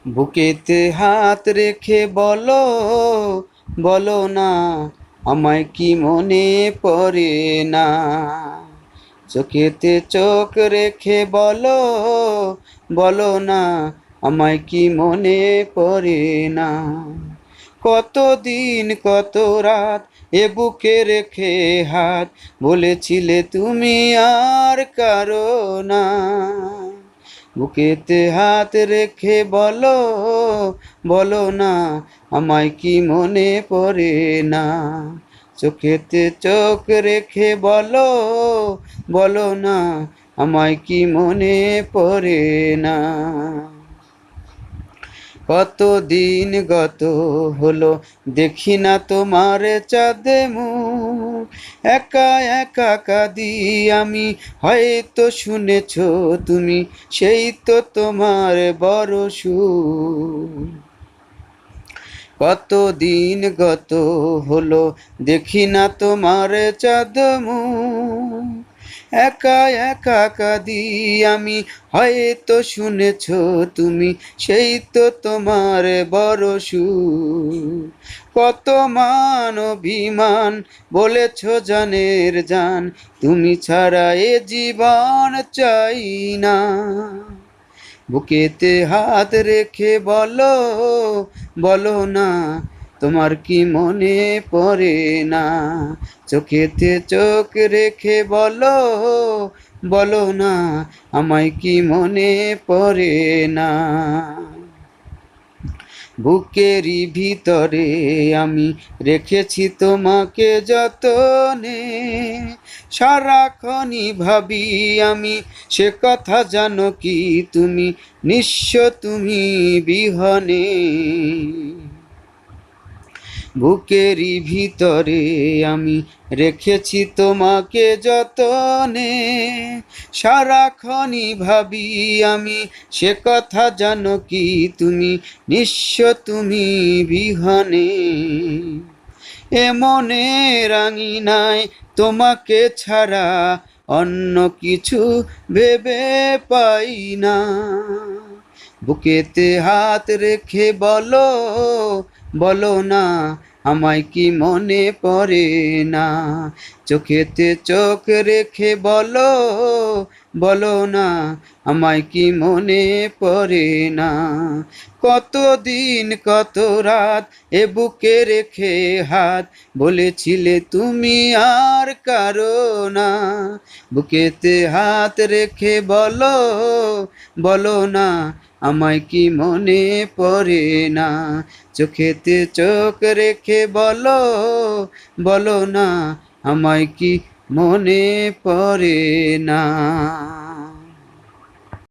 বুকেতে হাত রেখে বলো, বলো না আমায় কি মনে পড়ে না। চোখেতে চোখ রেখে বলো, বলো না আমায় কি মনে পড়ে না। কত দিন কত রাত এ বুকে রেখে হাত, বলেছিলে তুমি আর কারো না। বুকেতে হাত রেখে বলো, বলো না আমায় কি মনে পড়ে না। চোখেতে চোখ রেখে বলো, বলো না আমায় কি মনে পড়ে না। কত দিন গত হলো দেখি না তোমার চাঁদে মুখ, একা একা কাঁদি আমি, হয়তো শুনেছো তুমি, সেই তো তোমার বড় সুখ। কত দিন গত হলো দেখি না তোমার চাঁদ মুখ, একা একা কাঁদি আমি, হয়তো শুনেছো তুমি, সেই তো তোমার বড় সুখ। কত মান অভিমান বলেছ জানের জান, তুমি ছাড়া এ জীবন চাই না। বুকেতে হাত রেখে বলো, বলো না তোমার কি মনে পড়ে না। চোখেতে চোখ রেখে বলো, বলো না আমায় কি মনে পড়ে না। বুকেরই ভিতরে আমি রেখেছি তোমাকে যতনে, সারাক্ষণই ভাবি আমি, সে কথা জানো কি তুমি, নিঃস্ব তুমি বিহনে। বুকেরই ভিতরে আমি রেখেছি তোমাকে যতনে, সারাক্ষণই ভাবি আমি, সে কথা জানো কি তুমি, নিঃস্ব তুমি বিহনে। এ মনের আঙিনায় তোমাকে ছাড়া অন্য কিছু ভেবে পাই না। বুকেতে হাত রেখে বলো, বলো না আমায় কি মনে পড়ে না। চোখেতে চোখ রেখে বলো, বলো না আমায় কি মনে পড়ে না। কত দিন কত রাত এ বুকে রেখে হাত, বলেছিলে তুমি আর কারো না। বুকেতে হাত রেখে বলো, বলো না আমায় কি মনে পড়ে না। চোখেতে চোখ রেখে বলো, বলো না আমায় কি মনে পড়ে না।